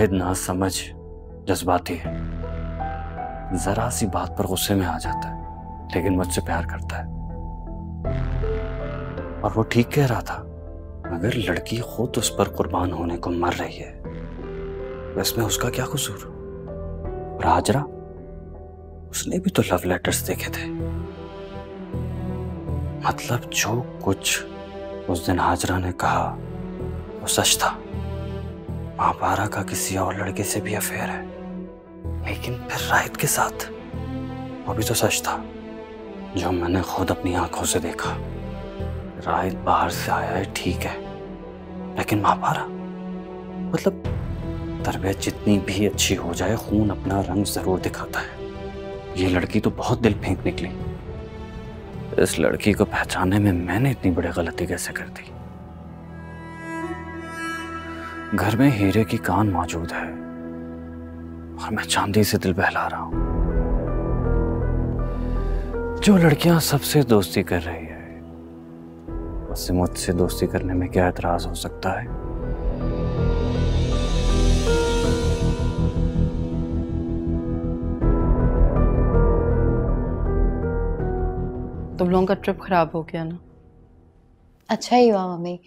राहिद ना समझ जज्बाती है, जरा सी बात पर गुस्से में आ जाता है, लेकिन मुझसे प्यार करता है। और वो ठीक कह रहा था, अगर लड़की खुद उस पर कुर्बान होने को मर रही है तो इसमें उसका क्या कसूर? और हाजरा, उसने भी तो लव लेटर्स देखे थे। मतलब जो कुछ उस दिन हाजरा ने कहा वो सच था। महापारा का किसी और लड़के से भी अफेयर है, लेकिन फिर राहिद के साथ वो भी तो सच था, जो मैंने खुद अपनी आंखों से देखा। राहिद बाहर से आया है ठीक है, लेकिन महापारा, मतलब तरबियत जितनी भी अच्छी हो जाए, खून अपना रंग जरूर दिखाता है। ये लड़की तो बहुत दिल फेंक निकली। इस लड़की को पहचानने में मैंने इतनी बड़ी गलती कैसे कर दी? घर में हीरे की कान मौजूद है और मैं चांदी से दिल बहला रहा हूं। जो लड़कियां सबसे दोस्ती कर रही है, उससे मुझसे दोस्ती करने में क्या एतराज हो सकता है? तुम लोगों का ट्रिप खराब हो गया ना? अच्छा ही हुआ मम्मी,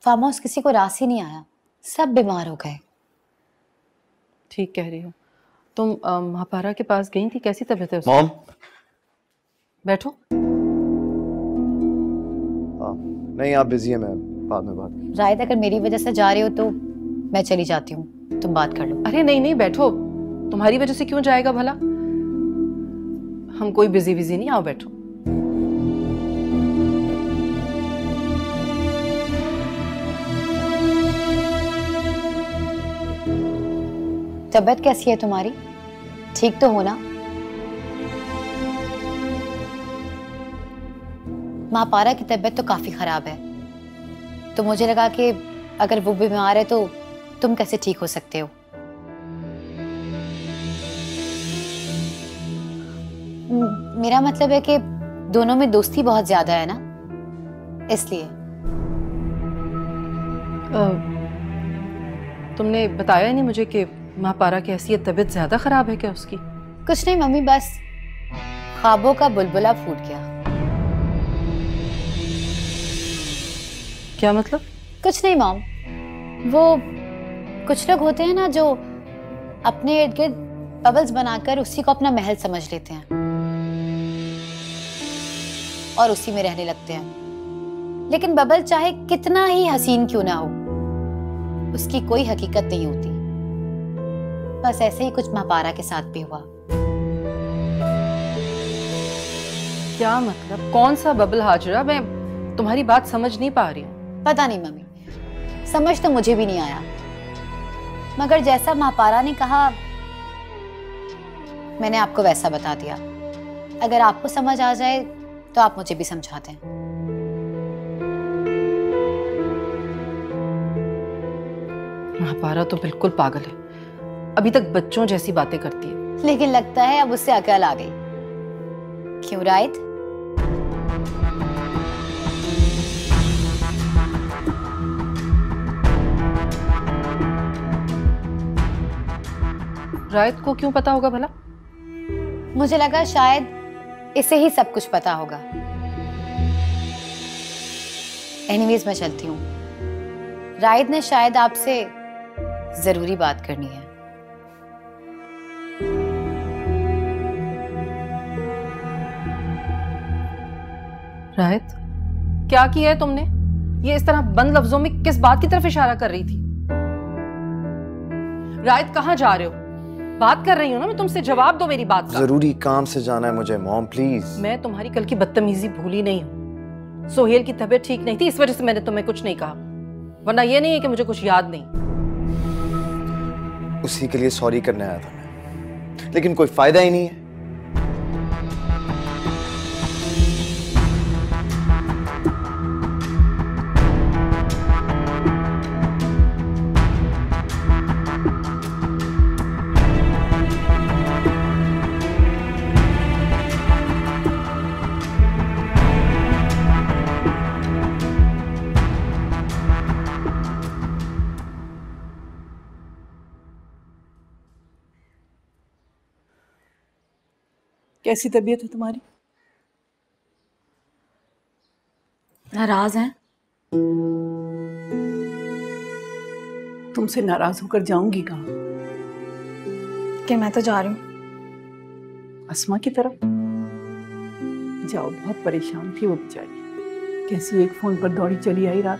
फार्म हाउस किसी को रास ही नहीं आया, सब बीमार हो गए। ठीक कह रही हो। तुम महापारा के पास गई थी, कैसी तबीयत है उसकी? मॉम, बैठो। नहीं आप बिजी है, मैं बाद में बात। राहिद, अगर मेरी वजह से जा रहे हो तो मैं चली जाती हूँ, तुम बात कर लो। अरे नहीं नहीं, बैठो। तुम्हारी वजह से क्यों जाएगा भला? हम कोई बिजी बिजी नहीं, आओ बैठो। तबीयत कैसी है तुम्हारी? ठीक तो हो ना? महापारा की तबीयत तो काफी खराब है, तो मुझे लगा कि अगर वो बीमार है तो तुम कैसे ठीक हो सकते हो। मेरा मतलब है कि दोनों में दोस्ती बहुत ज्यादा है ना, इसलिए। तुमने बताया नहीं मुझे कि महापारा की हैसियत तबीयत ज्यादा खराब है क्या उसकी? कुछ नहीं मम्मी, बस ख्वाबों का बुलबुला फूट गया। क्या मतलब? कुछ नहीं मॉम, वो कुछ लोग होते हैं ना जो अपने इर्द गिर्द बबल्स बनाकर उसी को अपना महल समझ लेते हैं और उसी में रहने लगते हैं। लेकिन बबल चाहे कितना ही हसीन क्यों ना हो, उसकी कोई हकीकत नहीं होती। बस ऐसे ही कुछ महापारा के साथ भी हुआ। क्या मतलब? कौन सा बबल हाजरा? मैं तुम्हारी बात समझ नहीं पा रही हूँ। पता नहीं मम्मी, समझ तो मुझे भी नहीं आया, मगर जैसा महापारा ने कहा मैंने आपको वैसा बता दिया। अगर आपको समझ आ जाए तो आप मुझे भी समझा दें। महापारा तो बिल्कुल पागल है, अभी तक बच्चों जैसी बातें करती है। लेकिन लगता है अब उससे अकल आ गई। क्यों राहिद? राहिद को क्यों पता होगा भला? मुझे लगा शायद इसे ही सब कुछ पता होगा। एनीवेज मैं चलती हूँ, राहिद ने शायद आपसे जरूरी बात करनी है। राहिद, क्या किया है तुमने? ये इस तरह बंद लफ्जों में किस बात की तरफ इशारा कर रही थी? राहिद, कहाँ जा रहे हो? बात कर रही हूँ ना मैं तुमसे, जवाब दो मेरी बात का। जरूरी काम से जाना है मुझे मॉम, प्लीज। मैं तुम्हारी कल की बदतमीजी भूली नहीं हूँ। सोहेल की तबीयत ठीक नहीं थी, इस वजह से मैंने तुम्हें कुछ नहीं कहा, वरना ये नहीं है कि मुझे कुछ याद नहीं। उसी के लिए सॉरी करने आया था मैं, लेकिन कोई फायदा ही नहीं है। कैसी तबीयत है तुम्हारी? नाराज हैं? तुमसे नाराज होकर जाऊंगी कहाँ? कि मैं तो जा रही हूँ अस्मा की तरफ जाओ। बहुत परेशान थी वो बेचारी, कैसी एक फोन पर दौड़ी चली आई रात।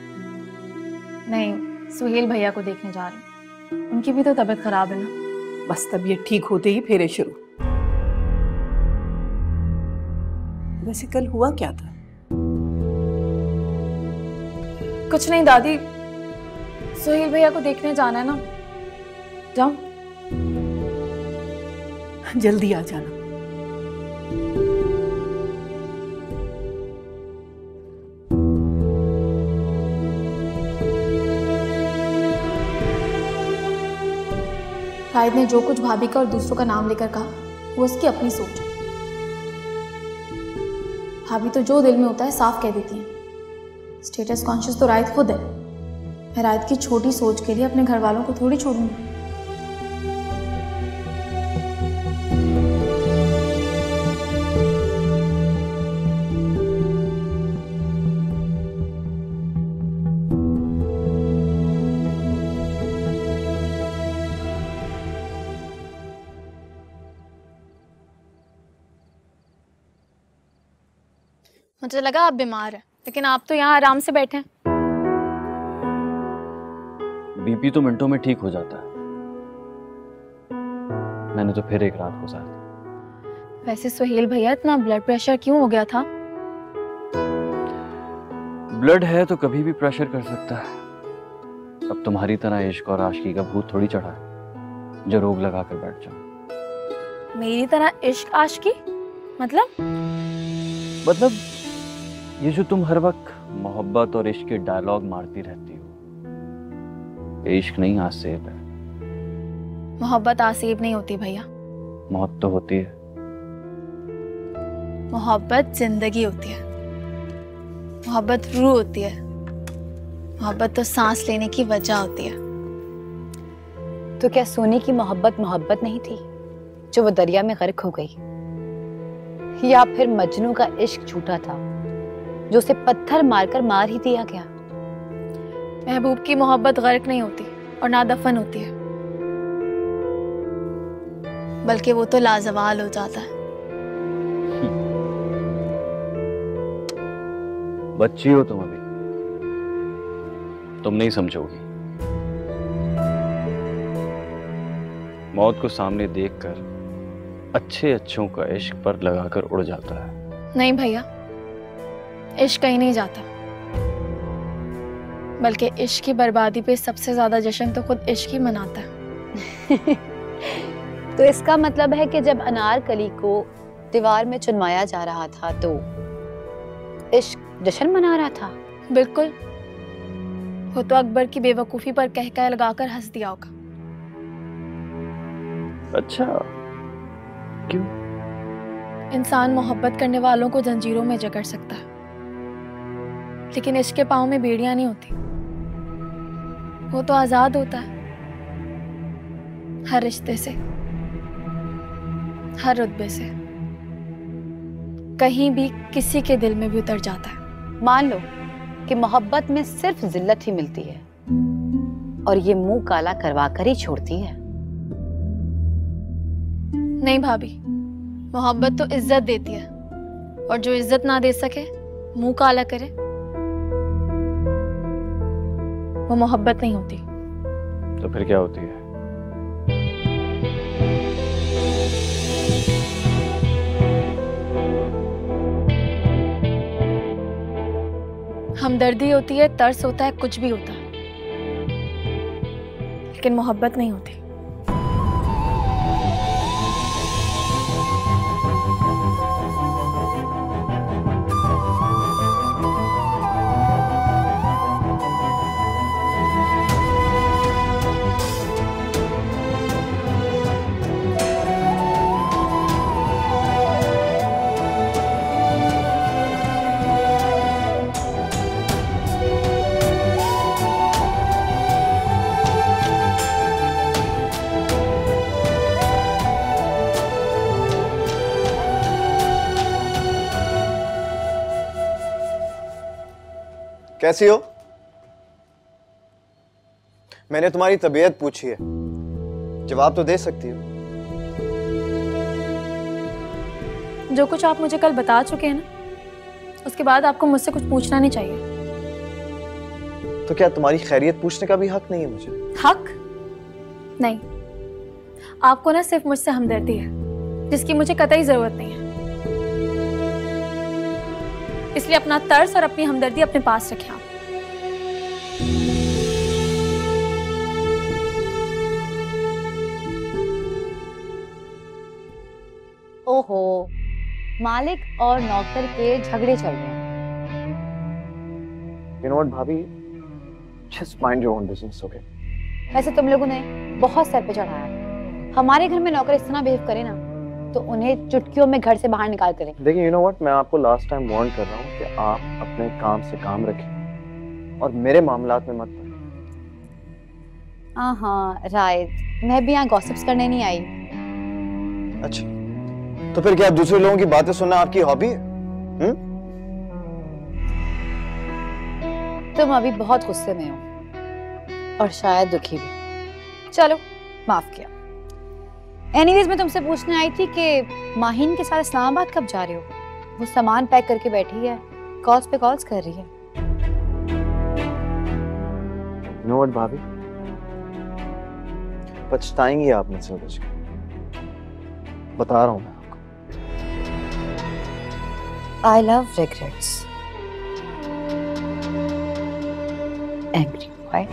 नहीं, सुहेल भैया को देखने जा रही हूँ। उनकी भी तो तबीयत खराब है ना। बस तबीयत ठीक होते ही फेरे शुरू। वैसे कल हुआ क्या था? कुछ नहीं दादी, सुहेल भैया को देखने जाना है ना। जाओ। जल्दी आ जाना। शाहिद ने जो कुछ भाभी का और दूसरों का नाम लेकर कहा वो उसकी अपनी सोच है। भाभी तो जो दिल में होता है साफ कह देती है। स्टेटस कॉन्शियस तो रायत खुद है। मैं रायत की छोटी सोच के लिए अपने घर वालों को थोड़ी छोड़ूंगी। मुझे लगा आप बीमार हैं, लेकिन आप तो यहाँ आराम से बैठे हैं। बीपी तो मिनटों में ठीक हो जाता है। मैंने तो फिर एक रात गुजार दी। वैसे सुहेल भैया इतना ब्लड प्रेशर क्यों हो गया था? ब्लड है तो कभी भी प्रेशर कर सकता है। अब तुम्हारी तरह इश्क और आशिकी का भूत थोड़ी चढ़ा है जो रोग लगा कर बैठ जाऊं। मेरी तरह इश्क आशिकी मतलब ये जो तुम हर वक्त मोहब्बत और इश्क के डायलॉग मारती रहती हो, ये इश्क नहीं आसेब है। मोहब्बत आसेब नहीं होती भैया। मौत तो होती है। मोहब्बत जिंदगी होती है। मोहब्बत रूह होती है। मोहब्बत तो सांस लेने की वजह होती है। तो क्या सोनी की मोहब्बत मोहब्बत नहीं थी जो वो दरिया में गर्क हो गई? या फिर मजनू का इश्क झूठा था जो उसे पत्थर मारकर मार ही दिया गया? महबूब की मोहब्बत गर्क नहीं होती और ना दफन होती है, बल्कि वो तो लाजवाल हो जाता है। बच्ची हो तुम अभी, तुम नहीं समझोगी। मौत को सामने देखकर अच्छे अच्छों का इश्क पर लगाकर उड़ जाता है। नहीं भैया, इश्क कहीं नहीं जाता, बल्कि इश्क की बर्बादी पे सबसे ज्यादा जश्न तो खुद इश्क ही मनाता है। तो इसका मतलब है कि जब अनारकली को दीवार में चुनवाया जा रहा था तो इश्क जश्न मना रहा था? बिल्कुल। वो तो अकबर की बेवकूफी पर कहकह लगाकर हंस दिया होगा। अच्छा, क्यों? इंसान मोहब्बत करने वालों को जंजीरों में जकड़ सकता है, लेकिन इश्क के पाँव में बेड़ियां नहीं होती। वो तो आजाद होता है, हर रिश्ते से, हर रुतबे से, कहीं भी किसी के दिल में भी उतर जाता है। मान लो कि मोहब्बत में सिर्फ जिल्लत ही मिलती है और ये मुंह काला करवा कर ही छोड़ती है। नहीं भाभी, मोहब्बत तो इज्जत देती है, और जो इज्जत ना दे सके, मुंह काला करे, वो मोहब्बत नहीं होती। तो फिर क्या होती है? हमदर्दी होती है, तरस होता है, कुछ भी होता है, लेकिन मोहब्बत नहीं होती। कैसी हो? मैंने तुम्हारी तबीयत पूछी है, जवाब तो दे सकती हो। जो कुछ आप मुझे कल बता चुके हैं ना, उसके बाद आपको मुझसे कुछ पूछना नहीं चाहिए। तो क्या तुम्हारी खैरियत पूछने का भी हक नहीं है मुझे? हक नहीं, आपको ना सिर्फ मुझसे हमदर्दी है, जिसकी मुझे कतई जरूरत नहीं है। इसलिए अपना तर्स और अपनी हमदर्दी अपने पास रखें आप। ओहो, मालिक और नौकर के झगड़े चल रहे हैं। You know what, भाभी? Just mind your own business, okay? वैसे तुम लोगों ने बहुत सर पे चढ़ाया। हमारे घर में नौकर इस तरह बिहेव करे ना, तो उन्हें चुटकियों में घर से बाहर निकाल कर देंगे। देखिए, you know what, मैं आपको लास्ट टाइम वार्न कर रहा हूँ कि आप अपने काम से काम रखें और मेरे मामलात में मत पड़ें। हाँ, राइट। मैं भी यहाँ गॉसिप्स करने नहीं आई। अच्छा, तो फिर क्या दूसरे लोगों की बातें सुनना आपकी हॉबी है? तुम अभी बहुत गुस्से में हो और शायद दुखी भी। चलो, माफ किया। एनीवेज, मैं तुमसे पूछने आई थी कि माहिन के साथ इस्लामाबाद कब जा रहे हो? वो सामान पैक करके बैठी है, कॉल्स पे कॉल्स कर रही है। You know what, भाभी? पछताएंगी आप मुझसे बच के। बता रहा हूं मैं आपको। I love regrets. Angry, why?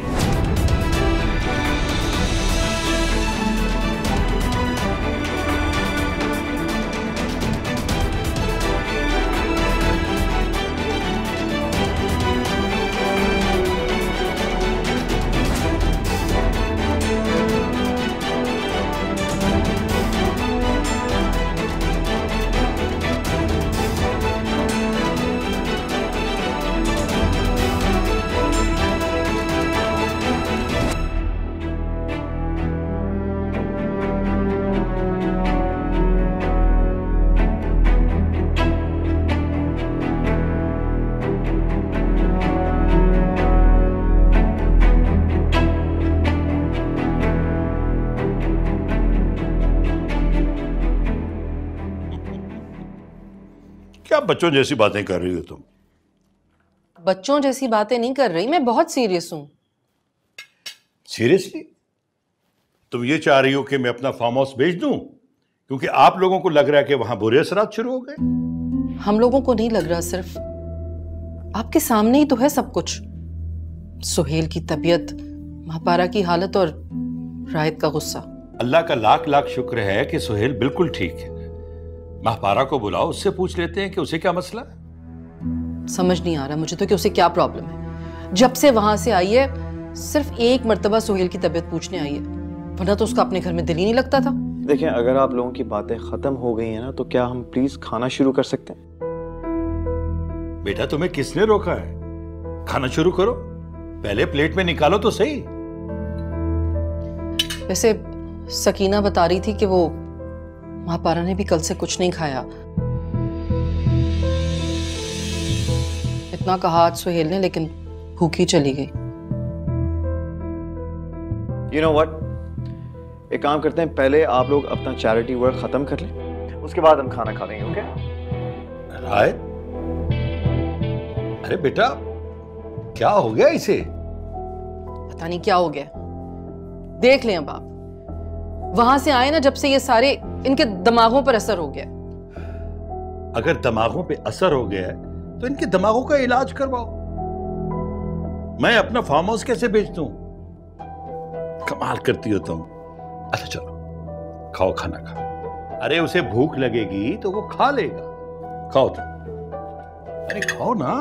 क्या बच्चों जैसी बातें कर रही हो तुम? बच्चों जैसी बातें नहीं कर रही, मैं बहुत सीरियस हूं। सीरियसली? तुम ये चाह रही हो कि मैं अपना फार्म हाउस बेच दूं क्योंकि आप लोगों को लग रहा है कि वहां बुरे असरात शुरू हो गए? हम लोगों को नहीं लग रहा, सिर्फ आपके सामने ही तो है सब कुछ। सुहेल की तबीयत, महापारा की हालत और रायत का गुस्सा। अल्लाह का लाख लाख शुक्र है कि सुहेल बिल्कुल ठीक है। महापारा को बुलाओ, उससे पूछ लेते हैं कि उसे क्या मसला है। समझ नहीं आ रहा मुझे तो कि उसे क्या प्रॉब्लम है। जब से वहां से आई है सिर्फ एक मर्तबा सुहेल की तबीयत पूछने आई है, वरना तो उसका अपने घर में दिल ही नहीं लगता था। देखिए, अगर आप लोगों की बातें खत्म हो गई हैं ना, तो क्या हम प्लीज खाना शुरू कर सकते हैं? बेटा, तुम्हें किसने रोका है? खाना शुरू करो, पहले प्लेट में निकालो तो सही। वैसे सकीना बता रही थी कि वो महापारा ने भी कल से कुछ नहीं खाया। इतना कहा आज सुहेल ने, लेकिन भूखी चली गई। You know what? एक काम करते हैं, पहले आप लोग अपना चैरिटी वर्क खत्म कर लें, उसके बाद हम खाना खा लेंगे, ओके? रायत, अरे बेटा, क्या हो गया इसे? पता नहीं क्या हो गया। देख लें अब आप, वहां से आए ना जब से ये सारे इनके दिमागों पर असर हो गया। अगर दिमागों पे असर हो गया है तो इनके दिमागों का इलाज करवाओ। मैं अपना फार्म हाउस कैसे बेच दूं? कमाल करती हो तुम। अच्छा चलो, खाओ, खाना खाओ। अरे उसे भूख लगेगी तो वो खा लेगा। खाओ तुम, अरे खाओ ना।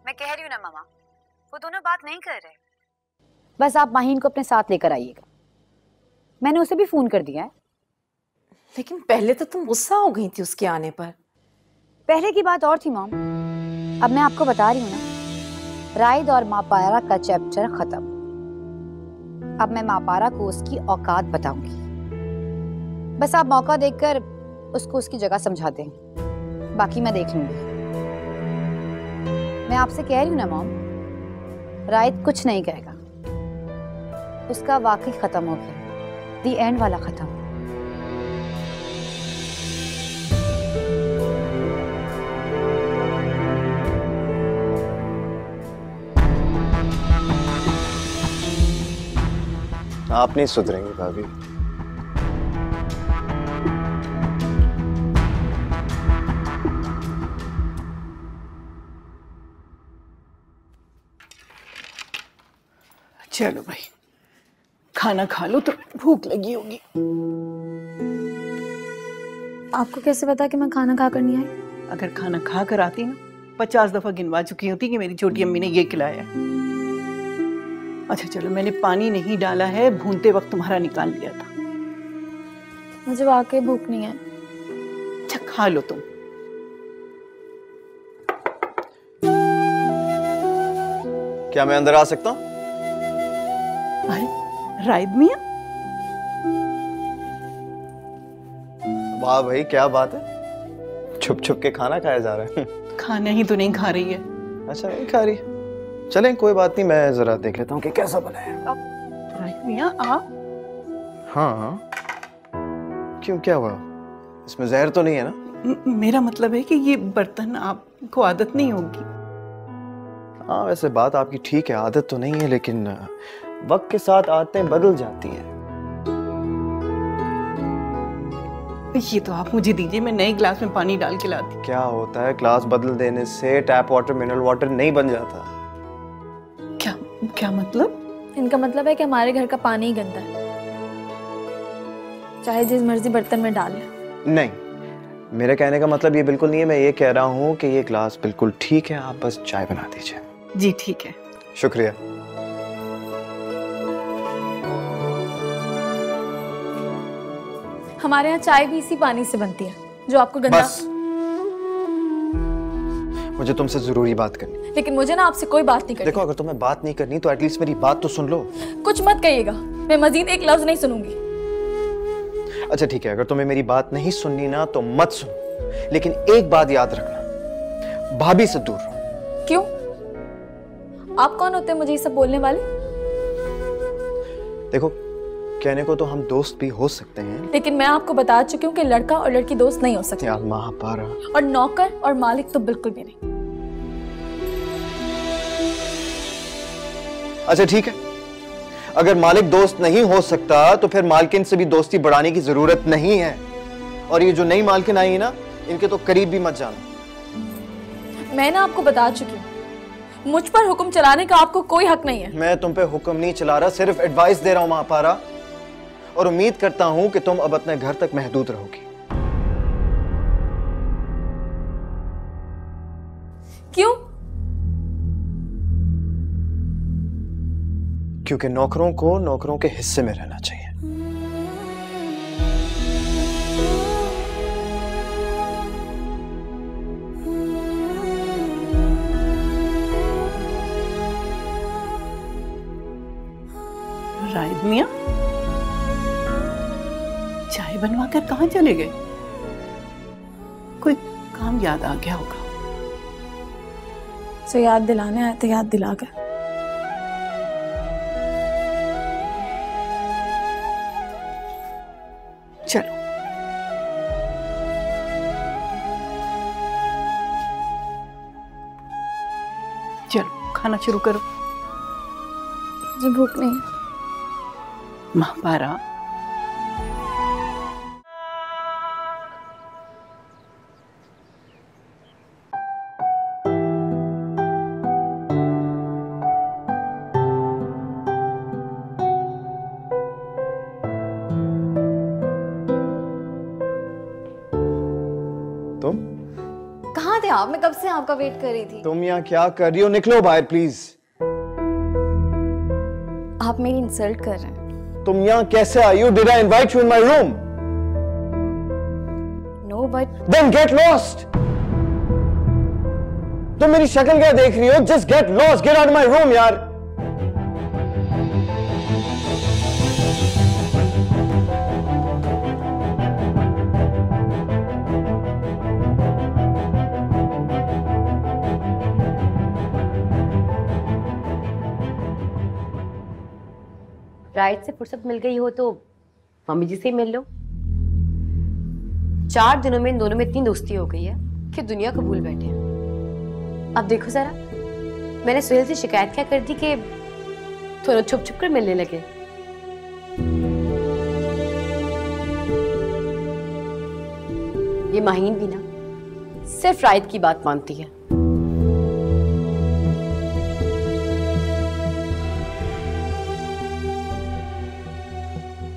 मैं कह रही हूँ ना मामा, वो दोनों बात नहीं कर रहे। बस आप माहिन को अपने साथ लेकर आइएगा। मैंने उसे भी फोन कर दिया है। लेकिन पहले तो तुम गुस्सा हो गई थी उसके आने पर। पहले की बात और थी मॉम, अब मैं आपको बता रही हूँ ना, राइद और महापारा का चैप्टर खत्म। अब मैं मापारा को उसकी औकात बताऊंगी। बस आप मौका देखकर उसको उसकी जगह समझा दें, बाकी मैं देख लूंगी। मैं आपसे कह रही हूँ ना मॉम, रायत कुछ नहीं कहेगा। उसका वाकई खत्म हो गया, दी एंड वाला खत्म। आप नहीं सुधरेंगी भाभी। चलो भाई, खाना खा लो, तो भूख लगी होगी। आपको कैसे पता कि मैं खाना खा कर नहीं आई? अगर खाना खा कर आती ना, 50 दफा गिनवा चुकी होती कि मेरी छोटी अम्मी ने ये खिलाया। अच्छा चलो, मैंने पानी नहीं डाला है, भूनते वक्त तुम्हारा निकाल लिया था। मुझे वाकई भूख नहीं है। अच्छा खा लो तुम। क्या मैं अंदर आ सकता हूँ? अरे रायद मियां, वाह भाई क्या बात है, छुप छुप के खाना खाया जा रहा है। खाना ही तो नहीं खा रही है। अच्छा नहीं खा रही, चलें कोई बात नहीं, मैं जरा देख लेता हूँ कि कैसा बना है। रायद मियां आप? हाँ क्यों, क्या हुआ? इसमें जहर तो नहीं है ना? मेरा मतलब है कि ये बर्तन आपको आदत नहीं होगी। हाँ वैसे बात आपकी ठीक है, आदत तो नहीं है, लेकिन वक्त के साथ आदतें बदल जाती हैं। ये तो आप मुझे दीजिए, मैं नए गिलास में पानी डाल के लाती। क्या होता है, ग्लास बदल देने से टैप वाटर मिनरल वाटर नहीं बन जाता। क्या क्या मतलब? इनका मतलब है कि हमारे घर का पानी ही गंदा है, चाहे जिस मर्जी बर्तन में डाल ले। नहीं, मेरे कहने का मतलब ये बिल्कुल नहीं है। मैं ये कह रहा हूँ कि ये ग्लास बिल्कुल ठीक है, आप बस चाय बना दीजिए। जी ठीक है। शुक्रिया। हमारे यहाँ चाय भी इसी पानी से बनती है जो आपको गंदा। बस, मुझे तुमसे जरूरी बात करनी। लेकिन मुझे ना आपसे कोई बात नहीं करनी। देखो, अगर तुम्हें बात नहीं करनी तो एटलीस्ट मेरी बात तो सुन लो। कुछ मत कहिएगा, मैं मजीद एक लफ्ज नहीं सुनूंगी। अच्छा ठीक है, अगर तुम्हें मेरी बात नहीं सुननी ना तो मत सुनो, लेकिन एक बात याद रखना, भाभी से दूर रहो। क्यों? आप कौन होते हैं मुझे ये सब बोलने वाले? देखो, कहने को तो हम दोस्त भी हो सकते हैं, लेकिन मैं आपको बता चुकी हूँ कि लड़का और लड़की दोस्त नहीं हो सकते। यार महापारा। और नौकर और मालिक तो बिल्कुल भी नहीं। अच्छा ठीक है, अगर मालिक दोस्त नहीं हो सकता तो फिर मालकिन से भी दोस्ती बढ़ाने की जरूरत नहीं है। और ये जो नई मालकिन आई है ना, इनके तो करीब भी मत जाना। मैं ना आपको बता चुकी हूँ, मुझ पर हुक्म चलाने का आपको कोई हक नहीं है। मैं तुम पे हुक्म नहीं चला रहा, सिर्फ एडवाइस दे रहा हूं महापारा, और उम्मीद करता हूं कि तुम अब अपने घर तक महदूद रहोगी। क्यों? क्योंकि नौकरों को नौकरों के हिस्से में रहना चाहिए। रायद मियां, चाय बनवाकर कहाँ चले गए? कोई काम याद आ गया होगा। तो याद दिलाने आए थे, याद दिला गए। चलो चलो खाना शुरू करो। मुझे भूख नहीं है। महापारा, तुम कहाँ थे आप? मैं कब से आपका वेट कर रही थी। तुम यहाँ क्या कर रही हो? निकलो बाहर प्लीज। आप मेरी इंसल्ट कर रहे हैं। तुम यहाँ कैसे आई हो? Did I invite you in my room? No, but Then get lost. तुम मेरी शक्ल क्या देख रही हो? Just get lost. Get out of my room, यार। राइट से फुर्सत मिल गई हो तो मम्मी जी से मिल लो। 4 दिनों में इन दोनों में इतनी दोस्ती हो गई है कि दुनिया को भूल बैठे हैं। अब देखो जरा, मैंने सुहेल से शिकायत क्या कर दी कि थोड़ा छुप छुप कर मिलने लगे। ये माहीन भी ना सिर्फ रायत की बात मानती है।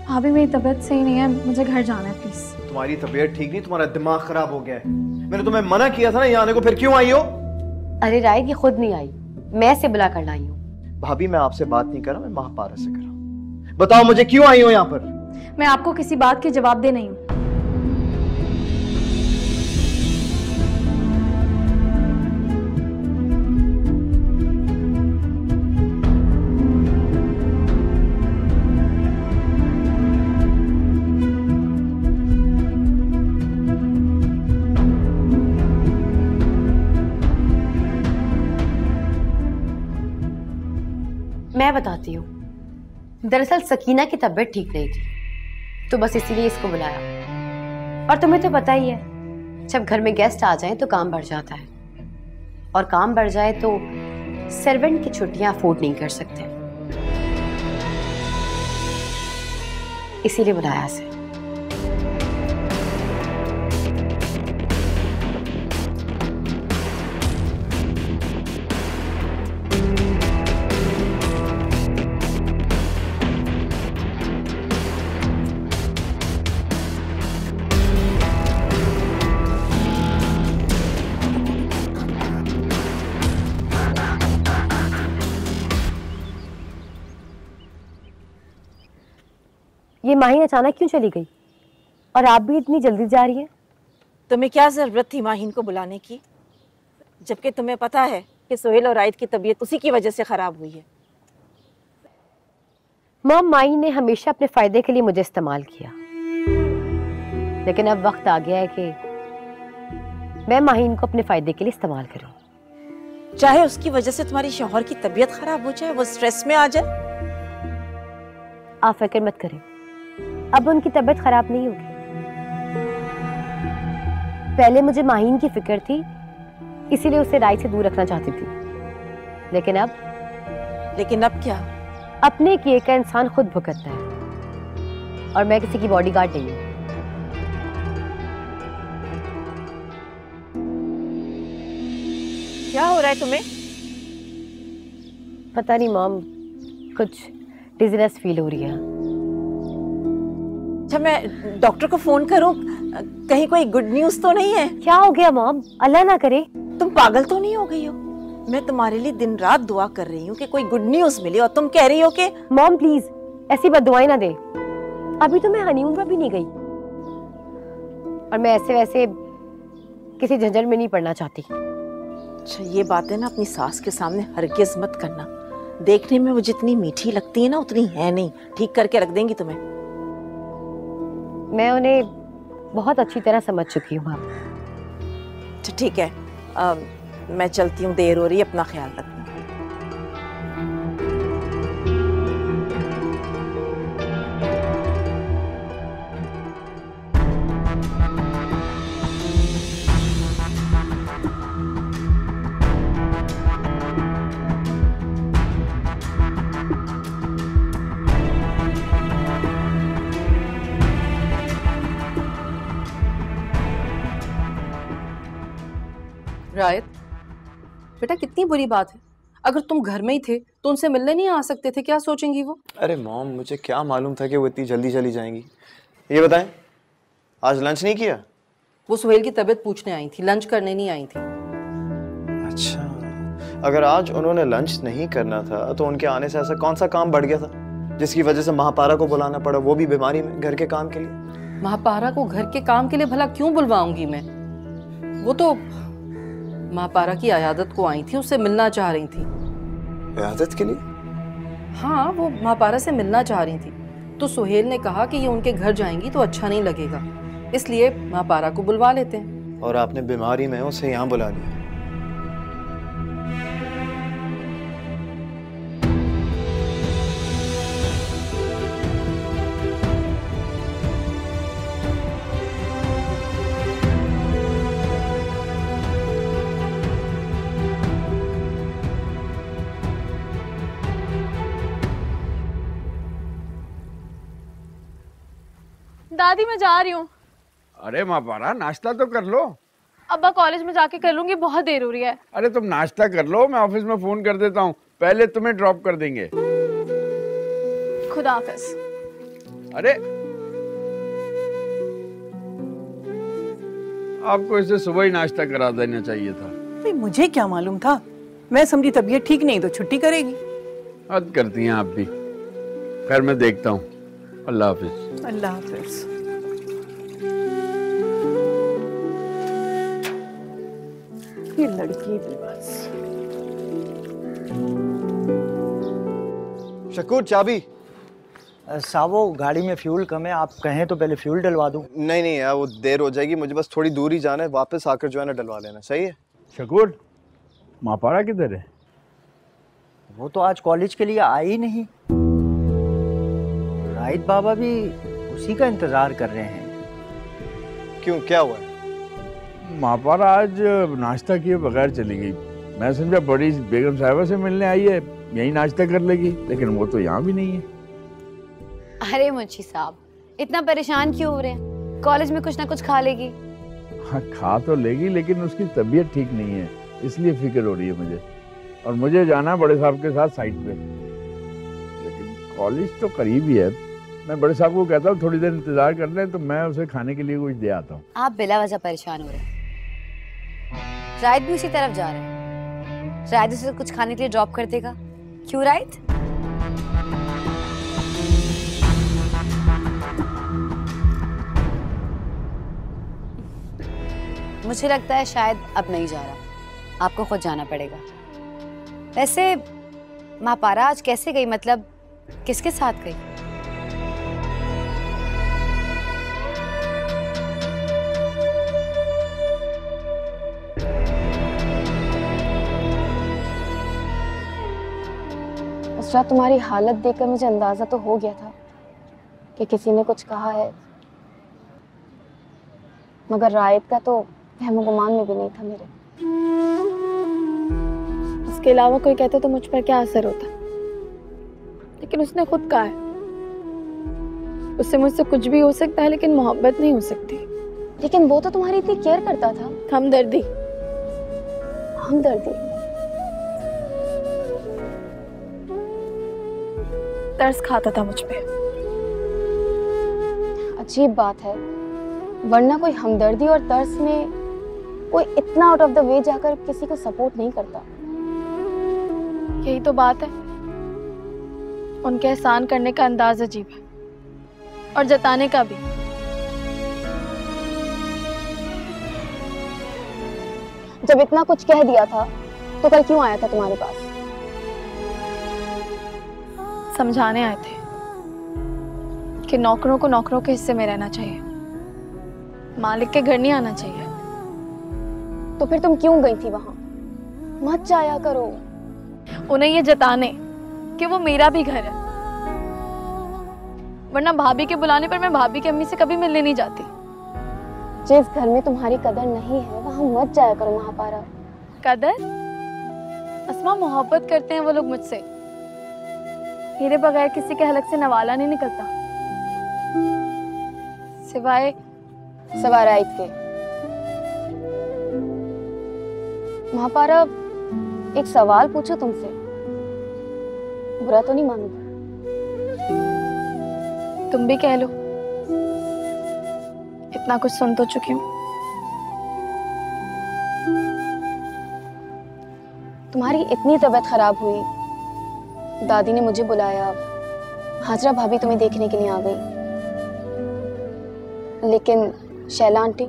भाभी मेरी तबीयत सही नहीं है, मुझे घर जाना है प्लीज। तुम्हारी तबीयत ठीक नहीं, तुम्हारा दिमाग खराब हो गया है। मैंने तुम्हें मना किया था ना यहाँ आने को, फिर क्यों आई हो? अरे रायत ये खुद नहीं आई, मैं से बुला कर लाई हूँ। भाभी मैं आपसे बात नहीं कर रहा, मैं महापारा से कर रहा हूँ। बताओ मुझे क्यों आई हो यहाँ पर? मैं आपको किसी बात के जवाब दे नहीं हूँ। मैं बताती हूँ, दरअसल सकीना की तबीयत ठीक नहीं थी तो बस इसीलिए इसको बुलाया। और तुम्हें तो पता ही है, जब घर में गेस्ट आ जाएं तो काम बढ़ जाता है, और काम बढ़ जाए तो सर्वेंट की छुट्टियां अफोर्ड नहीं कर सकते, इसीलिए बुलाया इसे। ये माहीन अचानक क्यों चली गई, और आप भी इतनी जल्दी जा रही हैं? तुम्हें क्या जरूरत थी माहीन को बुलाने की, जबकि तुम्हें पता है कि सोहेल और रायत की तबीयत उसी की वजह से खराब हुई है। मॉम, माहीन ने हमेशा अपने फायदे के लिए मुझे इस्तेमाल किया, लेकिन अब वक्त आ गया है कि मैं माहीन को अपने फायदे के लिए इस्तेमाल करूं। चाहे उसकी वजह से तुम्हारी शौहर की तबीयत खराब हो जाए, वो स्ट्रेस में आ जाए। आप फिक्र मत करें, अब उनकी तबीयत खराब नहीं होगी। पहले मुझे माहीन की फिक्र थी, इसीलिए उसे राय से दूर रखना चाहती थी, लेकिन अब क्या? अपने किए का इंसान खुद भुगतता है, और मैं किसी की बॉडीगार्ड नहीं हूं। क्या हो रहा है तुम्हें? पता नहीं मॉम, कुछ डिजीनेस फील हो रही है। अच्छा, मैं डॉक्टर को फोन करूं? कहीं कोई गुड न्यूज तो नहीं है? क्या हो गया मॉम? अल्लाह ना करे। तुम पागल तो नहीं हो गई हो? मैं तुम्हारे लिए दिन रात दुआ कर रही हूँ कि कोई गुड न्यूज मिले, और तुम कह रही हो कि मॉम प्लीज ऐसी बददुआएं ना दे। अभी तो मैं हनीमून पर भी नहीं गई, और मैं ऐसे वैसे किसी झंझट में नहीं पड़ना चाहती। अच्छा, ये बातें ना अपनी सास के सामने हरगिज मत करना। देखने में वो जितनी मीठी लगती है ना, उतनी है नहीं। ठीक करके रख देंगी तुम्हें। मैं उन्हें बहुत अच्छी तरह समझ चुकी हूँ। अच्छा ठीक है, मैं चलती हूँ, देर हो रही है, अपना ख्याल रखना। रायत, बेटा कितनी बुरी बात है। अगर तुम घर में ही थे तो उनसे मिलने नहीं आ सकते थे? क्या सोचेंगी वो? अरे मॉम, मुझे क्या मालूम था कि वो इतनी जल्दी चली जाएंगी। ये बताएं, आज लंच नहीं किया? वो सुहेल की तबीयत पूछने आई थी, लंच करने नहीं आई थी। अच्छा, अगर आज उन्होंने लंच नहीं करना था तो उनके आने से ऐसा कौन सा काम बढ़ गया था जिसकी वजह से महापारा को बुलाना पड़ा, वो भी बीमारी में, घर के काम के लिए? महापारा को घर के काम के लिए भला क्यों बुलवाऊंगी मैं? वो तो महापारा की अयादत को आई थी, उससे मिलना चाह रही थी। अयादत के लिए? हाँ, वो महापारा से मिलना चाह रही थी, तो सुहेल ने कहा कि ये उनके घर जाएंगी तो अच्छा नहीं लगेगा, इसलिए महापारा को बुलवा लेते हैं। और आपने बीमारी में उसे यहाँ बुला लिया? दादी मैं जा रही हूँ। अरे महापारा नाश्ता तो कर लो। अब्बा कॉलेज में जाके कर लूंगी, बहुत देर हो रही है। अरे तुम नाश्ता कर लो, मैं ऑफिस में फोन कर देता हूँ, पहले तुम्हें ड्रॉप कर देंगे। खुदा हाफिज। अरे आपको इसे सुबह ही नाश्ता करा देना चाहिए था। भाई मुझे क्या मालूम था, मैं समझी तबीयत ठीक नहीं तो छुट्टी करेगी। हद करती हैं आप भी। खैर मैं देखता हूँ, अल्लाह हाफिज। अल्लाह हाफिज। ये लड़की भी बस। शकूर चाबी। सावो गाड़ी में फ्यूल कम है, आप कहें तो पहले फ्यूल डलवा दूं। नहीं नहीं यार, वो देर हो जाएगी, मुझे बस थोड़ी दूर ही जाना है, वापस आकर जो है ना डलवा लेना। सही है? शकूर महापारा किधर है? वो तो आज कॉलेज के लिए आई ही नहीं। राहित बाबा भी उसी का इंतजार कर रहे हैं। क्यों, क्या हुआ? महापारा आज नाश्ता किए बगैर चली गई। मैं समझा बड़ी बेगम साहिबा से मिलने आई है, यही नाश्ता कर लेगी, लेकिन वो तो यहाँ भी नहीं है। अरे मुंशी साहब, इतना परेशान क्यों हो रहे हैं? कॉलेज में कुछ ना कुछ खा लेगी। हाँ खा तो लेगी, लेकिन उसकी तबीयत ठीक नहीं है, इसलिए फिक्र हो रही है मुझे। और मुझे जाना है बड़े साहब के साथ साइट पे, लेकिन कॉलेज तो करीब ही है। मैं बड़े साहब को कहता हूँ थोड़ी देर इंतजार कर लें, तो मैं उसे खाने के लिए कुछ दे आता हूँ। आप बिला वजह परेशान हो रहे हैं। राहित भी उसी तरफ जा रहा है। राहित उसे कुछ खाने के लिए ड्रॉप कर देगा। क्यों राहित? मुझे लगता है शायद अब नहीं जा रहा, आपको खुद जाना पड़ेगा। वैसे महापारा आज कैसे गई, मतलब किसके साथ गई? उस रात तुम्हारी हालत देखकर मुझे अंदाजा तो हो गया था कि किसी ने कुछ कहा है, मगर राहित का तो वहम गुमान में भी नहीं था मेरे। इसके अलावा कोई कहते तो मुझ पर क्या असर होता, लेकिन उसने खुद कहा है उससे मुझसे कुछ भी हो सकता है, लेकिन मोहब्बत नहीं हो सकती। लेकिन वो तो तुम्हारी इतनी केयर करता था। हमदर्दी, हमदर्दी, तरस खाता था मुझ पे। अजीब बात है, वरना कोई हमदर्दी और तरस में कोई इतना आउट ऑफ द वे जाकर किसी को सपोर्ट नहीं करता। यही तो बात है, उनके एहसान करने का अंदाज अजीब है और जताने का भी। जब इतना कुछ कह दिया था तो कल क्यों आया था तुम्हारे पास? समझाने आए थे कि नौकरों को नौकरों के हिस्से में रहना चाहिए, मालिक के घर नहीं आना चाहिए। तो फिर तुम क्यों गई थी वहां? मत जाया करो। उन्हें ये जताने कि वो मेरा भी घर है, वरना भाभी के बुलाने पर मैं भाभी की अम्मी से कभी मिलने नहीं जाती। जिस घर में तुम्हारी कदर नहीं है वहां मत जाया करो महापारा। कदर? अस्मा, मोहब्बत करते हैं वो लोग मुझसे, मेरे बगैर किसी के हलक से नवाला नहीं निकलता, सिवाय राहित के। महापारा, एक सवाल पूछो तुमसे, बुरा तो नहीं मानोगे? तुम भी कह लो, इतना कुछ सुन तो चुकी हूँ। तुम्हारी इतनी तबीयत खराब हुई, दादी ने मुझे बुलाया, हाजरा भाभी तुम्हें देखने के लिए आ गई, लेकिन शैला आंटी,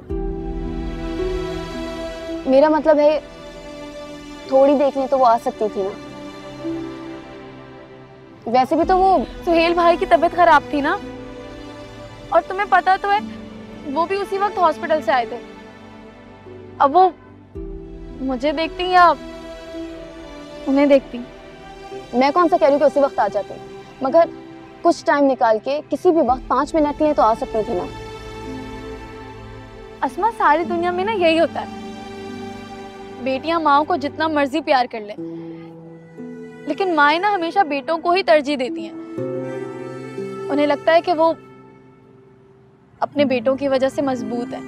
मेरा मतलब है थोड़ी देखने तो वो आ सकती थी ना। वैसे भी तो वो सुहेल भाई की तबीयत खराब थी ना, और तुम्हें पता तो है वो भी उसी वक्त हॉस्पिटल से आए थे। अब वो मुझे देखती या उन्हें देखती? मैं कौन सा कह रही हूँ कि उसी वक्त आ जाती, मगर कुछ टाइम निकाल के किसी भी वक्त 5 मिनट के लिए तो आ सकती थी ना। अस्मा, सारी दुनिया में ना यही होता है, बेटियां माओ को जितना मर्जी प्यार कर ले, लेकिन माएं ना हमेशा बेटों को ही तरजीह देती हैं। उन्हें लगता है कि वो अपने बेटों की वजह से मजबूत है।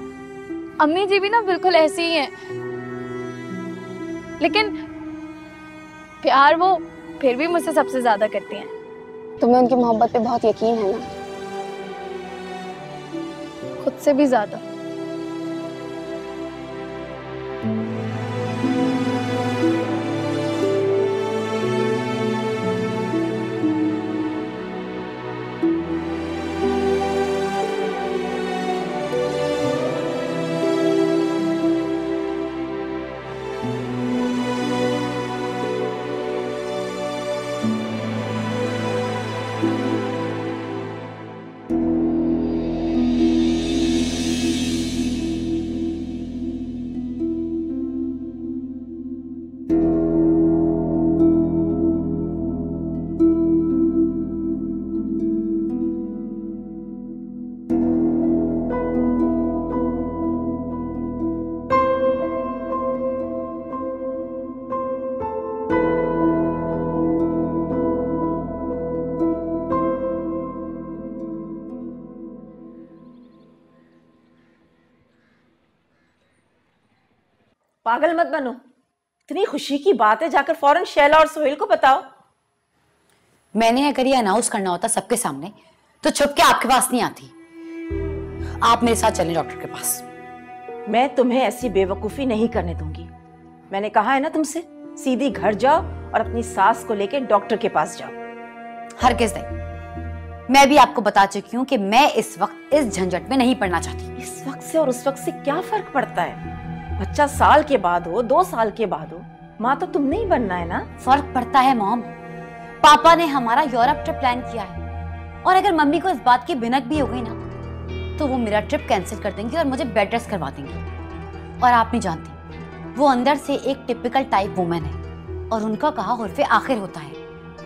अम्मी जी भी ना बिल्कुल ऐसी ही हैं, लेकिन प्यार वो फिर भी मुझसे सबसे ज्यादा करती हैं। तुम्हें उनकी मोहब्बत पे बहुत यकीन है ना? खुद से भी ज्यादा। पागल मत बनो, इतनी खुशी की बात है, जाकर फौरन शैला और सोहेल को बताओ। मैंने अगर ये अनाउंस करना होता सबके सामने तो छुप के आपके पास नहीं आती। आप मेरे साथ चलें डॉक्टर के पास। मैं तुम्हें ऐसी बेवकूफी नहीं करने दूंगी। मैंने कहा है ना तुमसे, सीधी घर जाओ और अपनी सास को लेकर डॉक्टर के पास जाओ। हरगिज़ नहीं। मैं भी आपको बता चुकी हूँ कि मैं इस वक्त इस झंझट में नहीं पड़ना चाहती। इस वक्त से और उस वक्त से क्या फर्क पड़ता है? बच्चा साल के बाद हो, 2 साल के बाद हो, माँ तो तुमने ही बनना है ना। फर्क पड़ता है मॉम। पापा ने हमारा यूरोप ट्रिप प्लान किया है, और अगर मम्मी को इस बात की भिनक भी हो गई ना तो वो मेरा ट्रिप कैंसिल कर देंगी और मुझे बेड रेस्ट करवा देंगी। और आप नहीं जानती, वो अंदर से एक टिपिकल टाइप वुमेन है और उनका कहा हुर्फे आखिर होता है।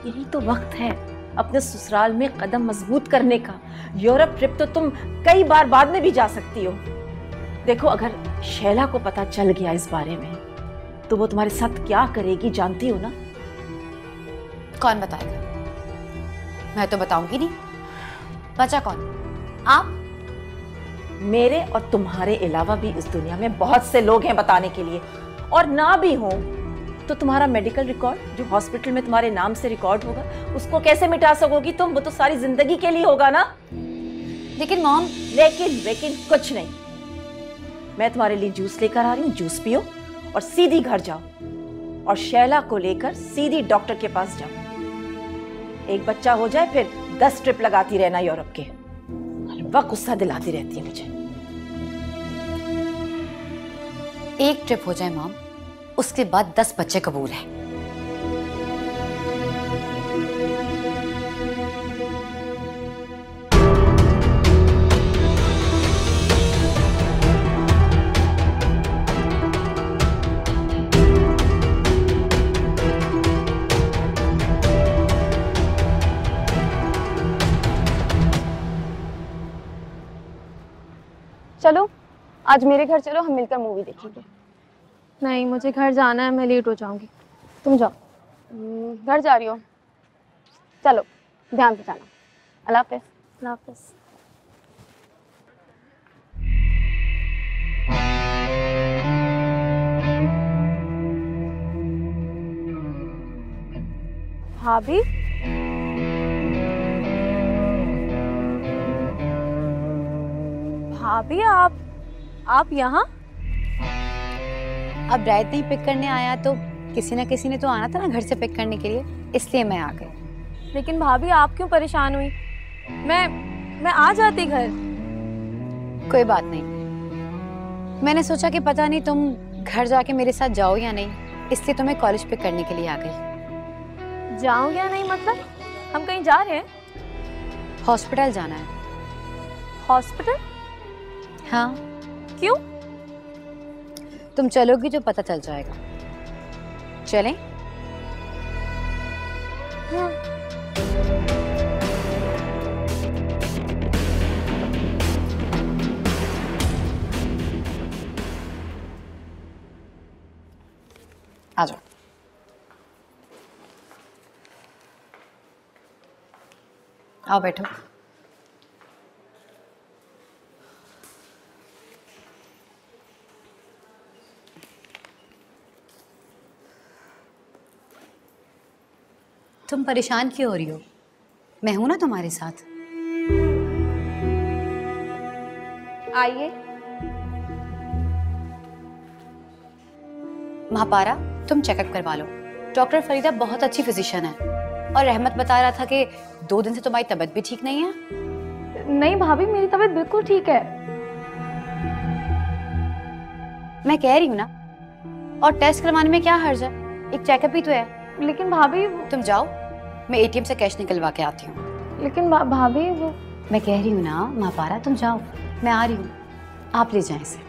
यही तो वक्त है अपने ससुराल में कदम मजबूत करने का। यूरोप ट्रिप तो तुम कई बार बाद में भी जा सकती हो। देखो, अगर शैला को पता चल गया इस बारे में तो वो तुम्हारे साथ क्या करेगी जानती हो ना। कौन बताएगा? मैं तो बताऊंगी नहीं। बचा कौन? आप? मेरे और तुम्हारे अलावा भी इस दुनिया में बहुत से लोग हैं बताने के लिए, और ना भी हो तो तुम्हारा मेडिकल रिकॉर्ड जो हॉस्पिटल में तुम्हारे नाम से रिकॉर्ड होगा उसको कैसे मिटा सकोगी तुम? वो तो सारी जिंदगी के लिए होगा ना। लेकिन मॉम, लेकिन कुछ नहीं। मैं तुम्हारे लिए जूस लेकर आ रही हूँ, जूस पियो और सीधी घर जाओ और शैला को लेकर सीधी डॉक्टर के पास जाओ। एक बच्चा हो जाए फिर 10 ट्रिप लगाती रहना यूरोप के। वह गुस्सा दिलाती रहती है मुझे। एक ट्रिप हो जाए मॉम, उसके बाद 10 बच्चे कबूल है। चलो आज मेरे घर चलो, हम मिलकर मूवी देखेंगे। नहीं, मुझे घर जाना है, मैं लेट हो जाऊंगी। तुम जाओ। घर जा रही हो? चलो ध्यान से जाना। अल्लाह हाफ़िज़। अल्लाह हाफ़िज़। भाभी, भाभी आप यहाँ? अब रायत नहीं पिक करने आया तो किसी ना किसी ने तो आना था ना घर से पिक करने के लिए, इसलिए मैं आ गई। लेकिन भाभी आप क्यों परेशान हुई? मैं आ जाती घर। कोई बात नहीं, मैंने सोचा कि पता नहीं तुम घर जाके मेरे साथ जाओ या नहीं, इसलिए तुम्हें कॉलेज पिक करने के लिए आ गई। जाओ या नहीं मतलब? हम कहीं जा रहे हैं? हॉस्पिटल जाना है। हॉस्पिटल? हाँ। क्यों? तुम चलोगी तो पता चल जाएगा। चलें? हाँ। आ जाओ। आओ बैठो। तुम परेशान क्यों हो रही हो? मैं हूं ना तुम्हारे साथ। आइए। महापारा, तुम चेकअप करवा लो। डॉक्टर फरीदा बहुत अच्छी फिजिशियन है और रहमत बता रहा था कि 2 दिन से तुम्हारी तबीयत भी ठीक नहीं है। नहीं भाभी, मेरी तबीयत बिल्कुल ठीक है। मैं कह रही हूँ ना, और टेस्ट करवाने में क्या हर्ज है? एक चेकअप ही तो है। लेकिन भाभी तुम जाओ, मैं एटीएम से कैश निकलवा के आती हूँ। लेकिन भाभी वो मैं कह रही हूँ ना महापारा, तुम जाओ, मैं आ रही हूँ, आप ले जाएं इसे।